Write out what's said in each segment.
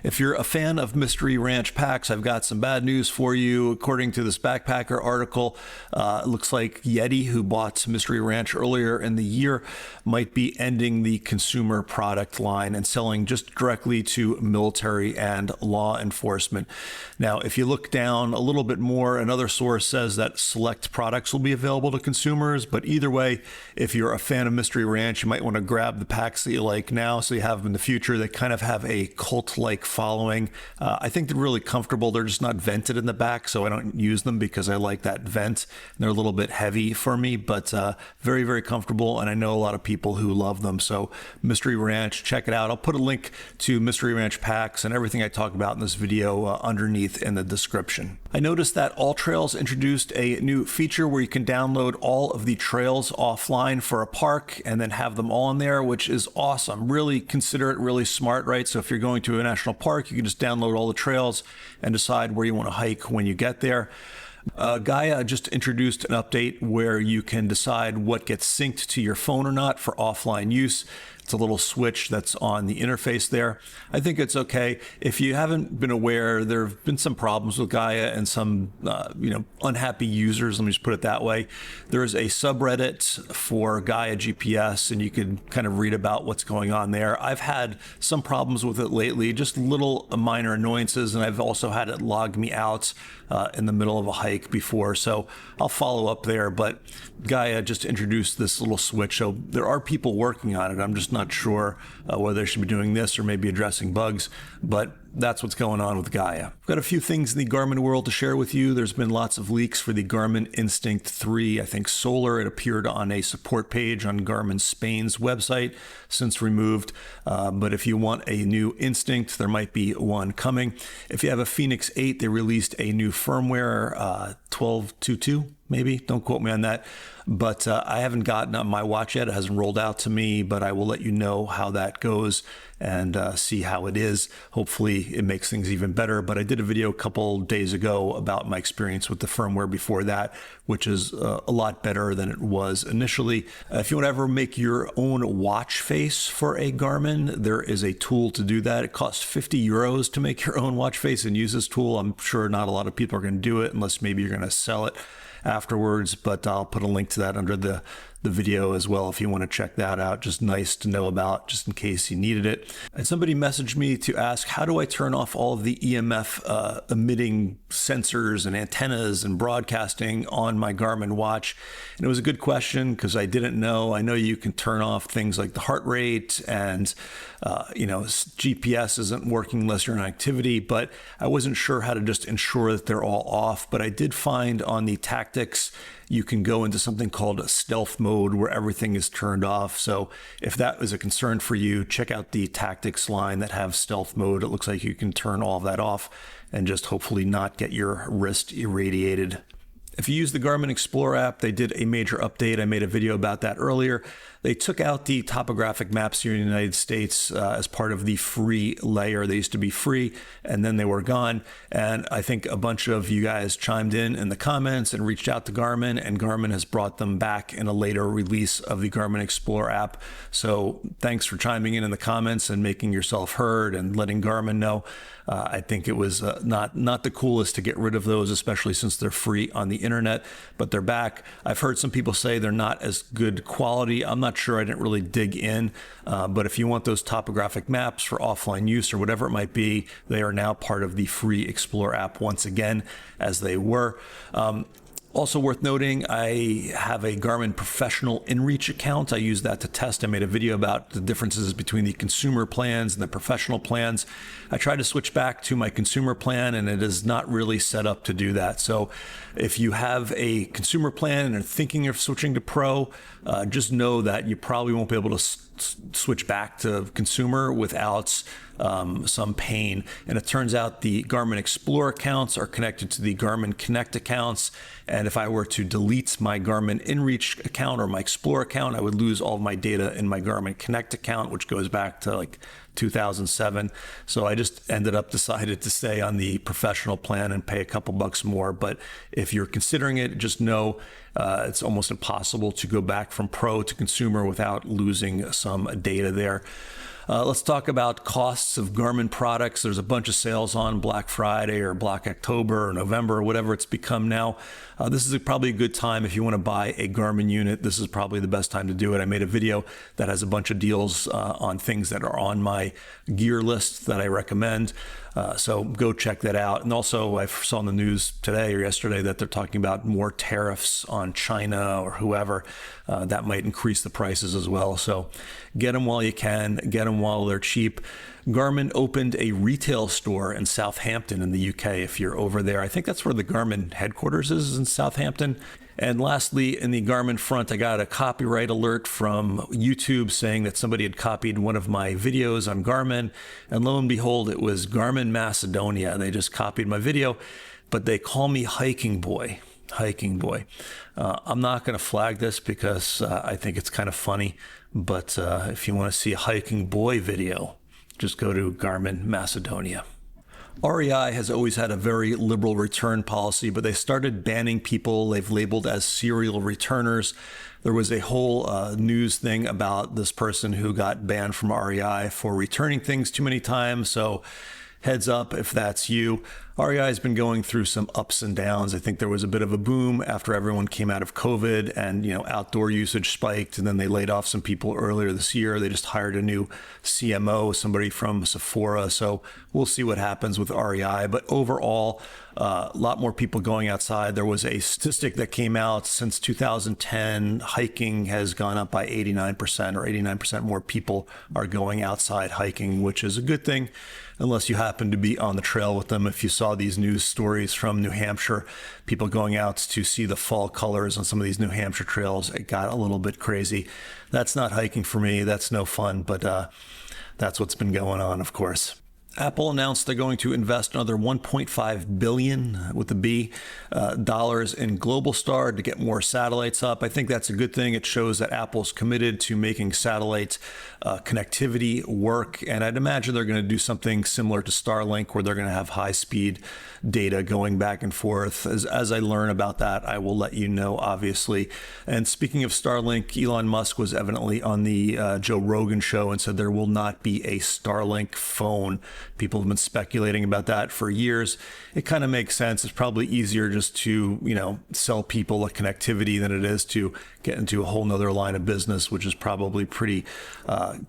If you're a fan of Mystery Ranch packs, I've got some bad news for you. According to this backpacker article, it looks like Yeti, who bought Mystery Ranch earlier in the year, might be ending the consumer product line and selling just directly to military and law enforcement. Now, if you look down a little bit more, another source says that select products will be available to consumers, but either way, if you're a fan of Mystery Ranch, you might want to grab the packs that you like now so you have them in the future. They kind of have a cult-like following. I think they're really comfortable. They're just not vented in the back, so I don't use them because I like that vent. They're a little bit heavy for me, but very, very comfortable, and I know a lot of people who love them. So Mystery Ranch, check it out. I'll put a link to Mystery Ranch packs and everything I talk about in this video underneath in the description. I noticed that AllTrails introduced a new feature where you can download all of the trails offline for a park and then have them all in there, which is awesome. Really considerate, really smart, right? So if you're going to a national park, you can just download all the trails and decide where you want to hike when you get there. Gaia just introduced an update where you can decide what gets synced to your phone or not for offline use. It's a little switch that's on the interface there. I think it's okay. If you haven't been aware, there have been some problems with Gaia and some unhappy users, let me just put it that way. There is a subreddit for GaiaGPS, and you can kind of read about what's going on there. I've had some problems with it lately, just little minor annoyances, and I've also had it log me out in the middle of a hike before, so I'll follow up there. But Gaia just introduced this little switch, so there are people working on it. I'm just not sure whether they should be doing this or maybe addressing bugs, but that's what's going on with Gaia. I've got a few things in the Garmin world to share with you. There's been lots of leaks for the Garmin Instinct 3, I think Solar. It appeared on a support page on Garmin Spain's website, since removed. But if you want a new Instinct, there might be one coming. If you have a Fenix 8, they released a new firmware, 12.2.2. Maybe, don't quote me on that, but I haven't gotten on my watch yet. It hasn't rolled out to me, but I will let you know how that goes and see how it is. Hopefully it makes things even better. But I did a video a couple days ago about my experience with the firmware before that, which is a lot better than it was initially. If you want to ever make your own watch face for a Garmin, there is a tool to do that. It costs 50 euros to make your own watch face and use this tool. I'm sure not a lot of people are going to do it unless maybe you're going to sell it afterwards, but I'll put a link to that under the video as well if you want to check that out. Just nice to know about, just in case you needed it. And somebody messaged me to ask, how do I turn off all of the EMF emitting sensors and antennas and broadcasting on my Garmin watch? And it was a good question because I didn't know. I know you can turn off things like the heart rate and GPS isn't working unless you're in activity, but I wasn't sure how to just ensure that they're all off. But I did find on the Tactix, you can go into something called stealth mode where everything is turned off. So if that is a concern for you, check out the Tactix line that have stealth mode. It looks like you can turn all of that off and just hopefully not get your wrist irradiated. If you use the Garmin Explorer app, they did a major update. I made a video about that earlier. They took out the topographic maps here in the United States as part of the free layer. They used to be free and then they were gone. And I think a bunch of you guys chimed in the comments and reached out to Garmin, and Garmin has brought them back in a later release of the Garmin Explorer app. So thanks for chiming in the comments and making yourself heard and letting Garmin know. I think it was not the coolest to get rid of those, especially since they're free on the internet, but they're back. I've heard some people say they're not as good quality. I'm not sure. I didn't really dig in, but if you want those topographic maps for offline use or whatever it might be, they are now part of the free Explorer app once again, as they were. Also worth noting, I have a Garmin Professional InReach account. I use that to test. I made a video about the differences between the consumer plans and the professional plans. I tried to switch back to my consumer plan, and it is not really set up to do that. So if you have a consumer plan and are thinking of switching to Pro, just know that you probably won't be able to switch back to consumer without some pain. And it turns out the Garmin Explorer accounts are connected to the Garmin Connect accounts. And if I were to delete my Garmin InReach account or my Explorer account, I would lose all of my data in my Garmin Connect account, which goes back to like 2007. So I just decided to stay on the professional plan and pay a couple bucks more. But if you're considering it, just know it's almost impossible to go back from pro to consumer without losing some data there. Let's talk about costs of Garmin products. There's a bunch of sales on Black Friday or Black October or November or whatever it's become now. This is probably a good time if you want to buy a Garmin unit. This is probably the best time to do it. I made a video that has a bunch of deals on things that are on my gear list that I recommend. So go check that out. And also I saw in the news today or yesterday that they're talking about more tariffs on China or whoever. That might increase the prices as well. So get them while you can, get them while they're cheap. Garmin opened a retail store in Southampton in the UK. If you're over there, I think that's where the Garmin headquarters is in Southampton. And lastly, in the Garmin front, I got a copyright alert from YouTube saying that somebody had copied one of my videos on Garmin. And lo and behold, it was Garmin Macedonia. They just copied my video, but they call me Hiking Boy. Hiking Boy. I'm not going to flag this because I think it's kind of funny. But if you want to see a Hiking Boy video, just go to Garmin Macedonia. REI has always had a very liberal return policy, but they started banning people they've labeled as serial returners. There was a whole news thing about this person who got banned from REI for returning things too many times. So heads up if that's you. REI has been going through some ups and downs. I think there was a bit of a boom after everyone came out of COVID and, outdoor usage spiked, and then they laid off some people earlier this year. They just hired a new CMO, somebody from Sephora. So we'll see what happens with REI. But overall, a lot more people going outside. There was a statistic that came out since 2010. Hiking has gone up by 89%, or 89% more people are going outside hiking, which is a good thing, unless you happen to be on the trail with them. If you saw these news stories from New Hampshire, people going out to see the fall colors on some of these New Hampshire trails, it got a little bit crazy. That's not hiking for me. That's no fun, but that's what's been going on, of course. Apple announced they're going to invest another $1.5 billion with a B dollars in Globalstar to get more satellites up. I think that's a good thing. It shows that Apple's committed to making satellite connectivity work. And I'd imagine they're going to do something similar to Starlink, where they're going to have high-speed data going back and forth. As I learn about that, I will let you know, obviously. And speaking of Starlink, Elon Musk was evidently on the Joe Rogan show and said there will not be a Starlink phone. People have been speculating about that for years. It kind of makes sense. It's probably easier just to, sell people a connectivity than it is to get into a whole nother line of business, which is probably pretty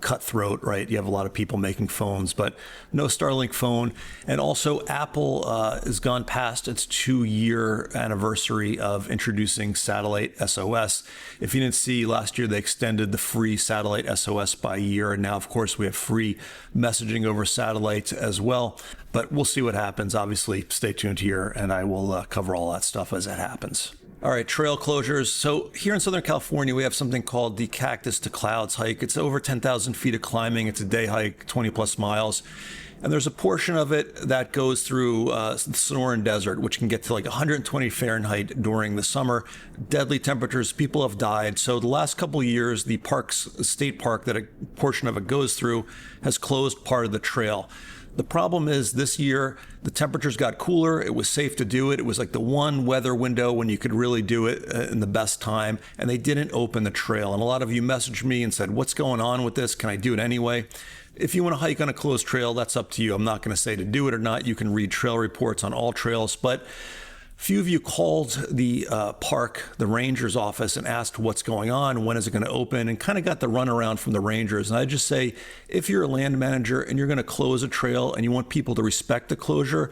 cutthroat, right? You have a lot of people making phones, but no Starlink phone. And also Apple has gone past its 2-year anniversary of introducing satellite SOS. If you didn't see, last year they extended the free satellite SOS by a year. And now, of course, we have free messaging over satellite as well. But we'll see what happens. Obviously, stay tuned here and I will cover all that stuff as it happens. All right, trail closures. So here in Southern California, we have something called the Cactus to Clouds hike. It's over 10,000 feet of climbing. It's a day hike, 20 plus miles. And there's a portion of it that goes through the Sonoran Desert, which can get to like 120 Fahrenheit during the summer. Deadly temperatures, people have died. So the last couple of years, the state park that a portion of it goes through has closed part of the trail. The problem is this year, the temperatures got cooler. It was safe to do it. It was like the one weather window when you could really do it in the best time, and they didn't open the trail. And a lot of you messaged me and said, what's going on with this? Can I do it anyway? If you want to hike on a closed trail, that's up to you. I'm not going to say to do it or not. You can read trail reports on AllTrails, but few of you called the park, the ranger's office, and asked what's going on, when is it going to open, and kind of got the runaround from the rangers. And I just say, if you're a land manager and you're going to close a trail and you want people to respect the closure,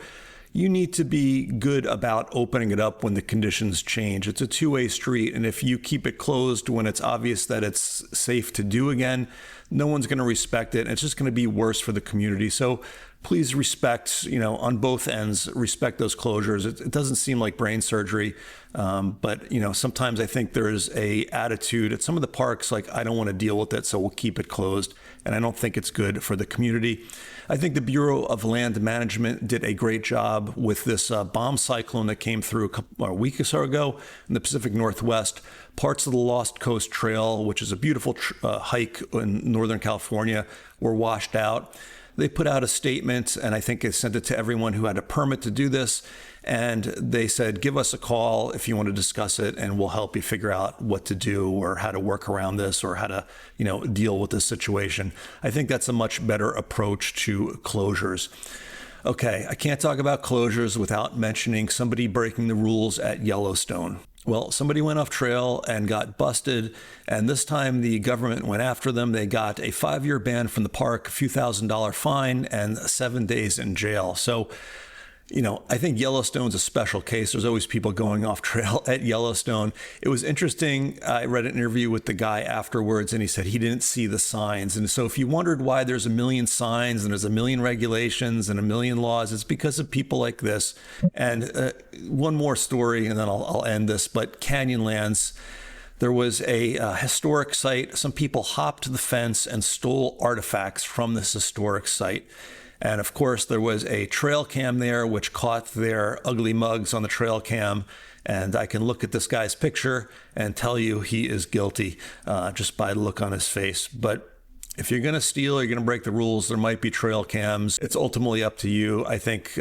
you need to be good about opening it up when the conditions change. It's a two-way street, and if you keep it closed when it's obvious that it's safe to do again, no one's going to respect it, and it's just going to be worse for the community. So please respect, on both ends, respect those closures. It doesn't seem like brain surgery, but sometimes I think there is a attitude at some of the parks like, I don't want to deal with it, so we'll keep it closed. And I don't think it's good for the community. I think the Bureau of Land Management did a great job with this bomb cyclone that came through a week or so ago in the Pacific Northwest. Parts of the Lost Coast Trail, which is a beautiful hike in Northern California, were washed out. They put out a statement, and I think they sent it to everyone who had a permit to do this. And they said, give us a call if you want to discuss it, and we'll help you figure out what to do or how to work around this or how to, deal with this situation. I think that's a much better approach to closures. Okay, I can't talk about closures without mentioning somebody breaking the rules at Yellowstone. Well, somebody went off trail and got busted, and this time the government went after them. They got a 5-year ban from the park, a few $1,000 fine, and 7 days in jail. So, I think Yellowstone's a special case. There's always people going off trail at Yellowstone. It was interesting. I read an interview with the guy afterwards, and he said he didn't see the signs. And so if you wondered why there's a million signs and there's a million regulations and a million laws, it's because of people like this. And one more story, and then I'll end this, but Canyonlands. There was a historic site. Some people hopped the fence and stole artifacts from this historic site. And of course, there was a trail cam there, which caught their ugly mugs on the trail cam. And I can look at this guy's picture and tell you he is guilty just by the look on his face. But if you're going to steal or you're going to break the rules, there might be trail cams. It's ultimately up to you. I think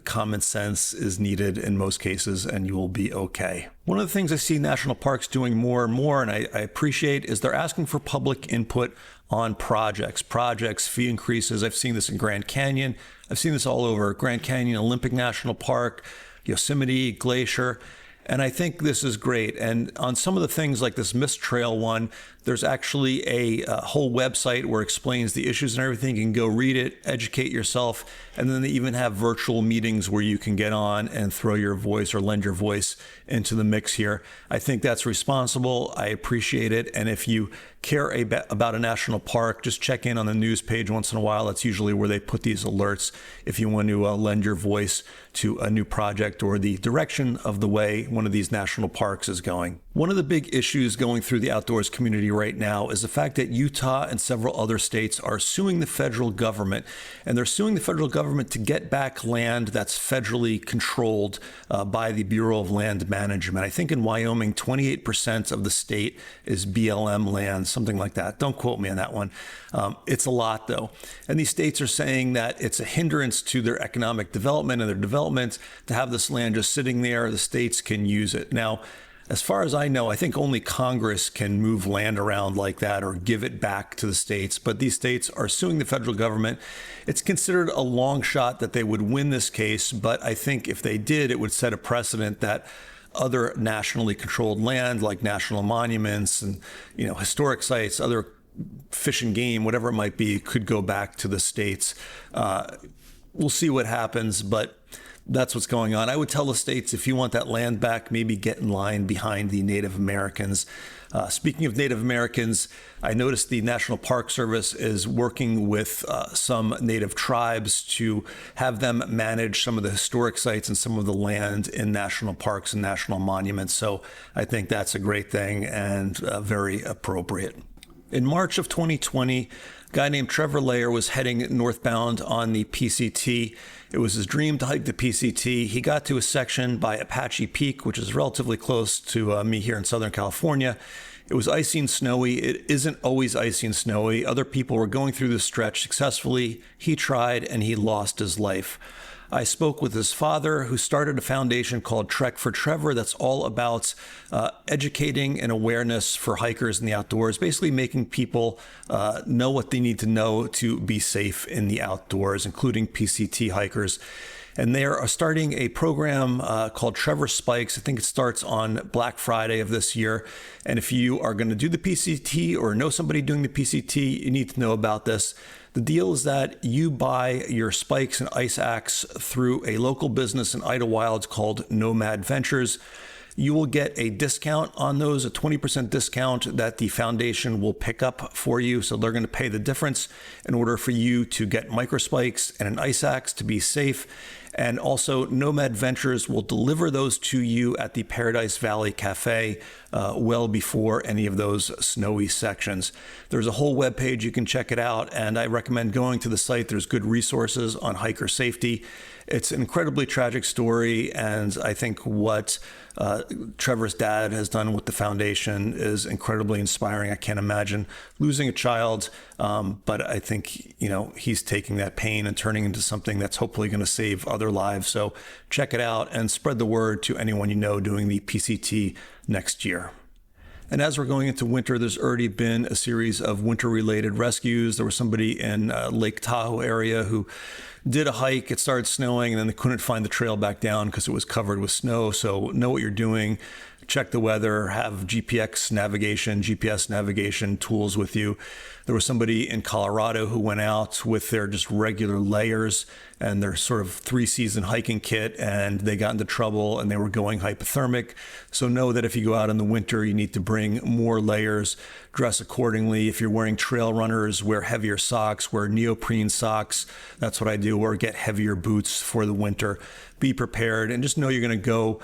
common sense is needed in most cases, and you will be okay. One of the things I see national parks doing more and more, and I appreciate, is they're asking for public input on projects, fee increases. I've seen this in Grand Canyon. I've seen this all over Grand Canyon, Olympic National Park, Yosemite, Glacier. And I think this is great. And on some of the things like this Mist Trail one, there's actually a whole website where it explains the issues and everything. You can go read it, educate yourself. And then they even have virtual meetings where you can get on and throw your voice or lend your voice into the mix here. I think that's responsible. I appreciate it. And if you care about a national park, just check in on the news page once in a while. That's usually where they put these alerts if you want to lend your voice to a new project or the direction of the way one of these national parks is going. One of the big issues going through the outdoors community right now is the fact that Utah and several other states are suing the federal government, and they're suing the federal government to get back land that's federally controlled by the Bureau of Land Management. I think in Wyoming, 28% of the state is BLM land, something like that. Don't quote me on that one. It's a lot, though. And these states are saying that it's a hindrance to their economic development and their development to have this land just sitting there. The states can use it. Now, as far as I know, I think only Congress can move land around like that or give it back to the states. But these states are suing the federal government. It's considered a long shot that they would win this case. But I think if they did, it would set a precedent that other nationally controlled land like national monuments and, historic sites, other fish and game, whatever it might be, could go back to the states. We'll see what happens, but that's what's going on. I would tell the states, if you want that land back, maybe get in line behind the Native Americans. Speaking of Native Americans, I noticed the National Park Service is working with some Native tribes to have them manage some of the historic sites and some of the land in national parks and national monuments. So I think that's a great thing and very appropriate. In March of 2020, a guy named Trevor Layer was heading northbound on the PCT. It was his dream to hike the PCT. He got to a section by Apache Peak, which is relatively close to me here in Southern California. It was icy and snowy. It isn't always icy and snowy. Other people were going through this stretch successfully. He tried and he lost his life. I spoke with his father, who started a foundation called Trek for Trevor that's all about educating and awareness for hikers in the outdoors, basically making people know what they need to know to be safe in the outdoors, including PCT hikers. And they are starting a program called Trevor Spikes. I think it starts on Black Friday of this year. And if you are going to do the PCT or know somebody doing the PCT, you need to know about this. The deal is that you buy your spikes and ice axe through a local business in Idlewild called Nomad Ventures. you will get a discount on those, a 20% discount that the foundation will pick up for you. So they're going to pay the difference in order for you to get microspikes and an ice axe to be safe. And also Nomad Ventures will deliver those to you at the Paradise Valley Cafe well before any of those snowy sections. There's a whole webpage, you can check it out, and I recommend going to the site. There's good resources on hiker safety. It's an incredibly tragic story, and I think what Trevor's dad has done with the foundation is incredibly inspiring. I can't imagine losing a child, but I think, you know, he's taking that pain and turning into something that's hopefully going to save other lives. So check it out and spread the word to anyone you know doing the PCT next year. And as we're going into winter, there's already been a series of winter-related rescues. There was somebody in Lake Tahoe area who did a hike. It started snowing, and then they couldn't find the trail back down because it was covered with snow. So know what you're doing. Check the weather, have GPS navigation tools with you. There was somebody in Colorado who went out with their just regular layers and their sort of 3-season hiking kit, and they got into trouble and they were going hypothermic. So know that if you go out in the winter, you need to bring more layers, dress accordingly. If you're wearing trail runners, wear heavier socks, wear neoprene socks. That's what I do, or get heavier boots for the winter. Be prepared, and just know you're going to go,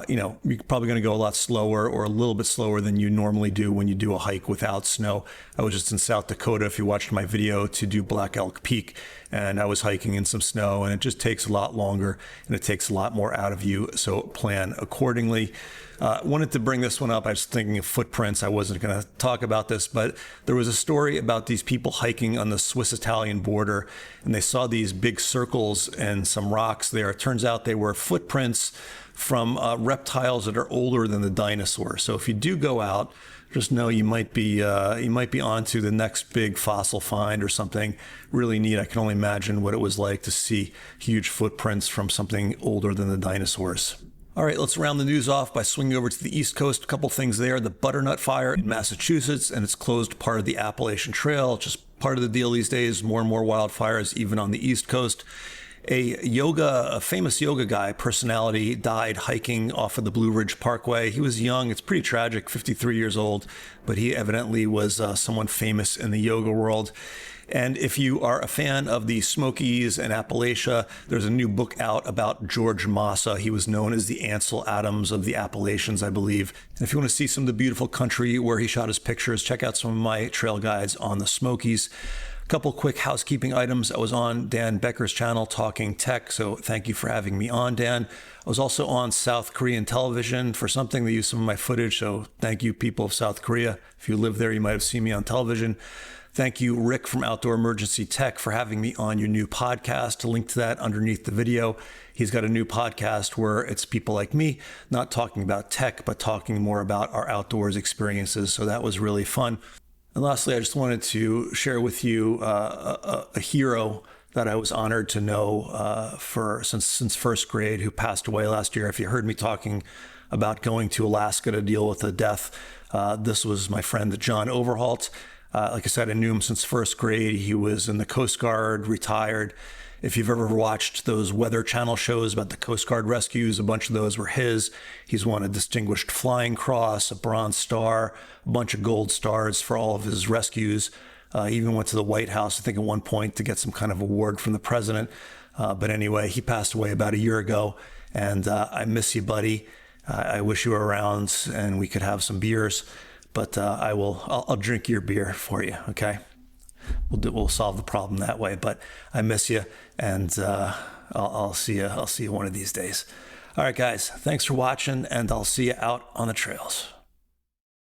you're probably going to go a lot slower, or a little bit slower than you normally do when you do a hike without snow. I was just in South Dakota, if you watched my video, to do Black Elk Peak, and I was hiking in some snow, and it just takes a lot longer and it takes a lot more out of you. So plan accordingly. Wanted to bring this one up. I was thinking of footprints. I wasn't going to talk about this, but there was a story about these people hiking on the Swiss-Italian border, and they saw these big circles and some rocks there. It turns out they were footprints from reptiles that are older than the dinosaurs. So if you do go out, just know you might be onto the next big fossil find or something really neat. I can only imagine what it was like to see huge footprints from something older than the dinosaurs. All right, let's round the news off by swinging over to the East Coast. A couple things there. The butternut fire in Massachusetts, and it's closed part of the Appalachian Trail. Just part of the deal these days, more and more wildfires, even on the East Coast. A famous yoga guy, personality, died hiking off of the Blue Ridge Parkway. He was young. It's pretty tragic, 53 years old, but he evidently was someone famous in the yoga world. And if you are a fan of the Smokies and Appalachia, there's a new book out about George Massa. He was known as the Ansel Adams of the Appalachians, I believe. And if you want to see some of the beautiful country where he shot his pictures, check out some of my trail guides on the Smokies. A couple quick housekeeping items. I was on Dan Becker's channel talking tech, so thank you for having me on, Dan. I was also on South Korean television for something. They used some of my footage, so thank you, people of South Korea. If you live there, you might have seen me on television. Thank you, Rick from Outdoor Emergency Tech, for having me on your new podcast. A link to that underneath the video. He's got a new podcast where it's people like me, not talking about tech, but talking more about our outdoors experiences. So that was really fun. And lastly, I just wanted to share with you a hero that I was honored to know since first grade, who passed away last year. If you heard me talking about going to Alaska to deal with a death, this was my friend John Overholt. Like I said, I knew him since first grade. He was in the Coast Guard, retired. If you've ever watched those Weather Channel shows about the Coast Guard rescues, a bunch of those were his. He's won a Distinguished Flying Cross, a Bronze Star, a bunch of gold stars for all of his rescues. He even went to the White House, I think at one point, to get some kind of award from the president. But anyway, he passed away about a year ago, and I miss you, buddy. I wish you were around and we could have some beers. But I'll drink your beer for you, okay? We'll solve the problem that way. But I miss you, and I'll see you one of these days. All right, guys, thanks for watching, and I'll see you out on the trails.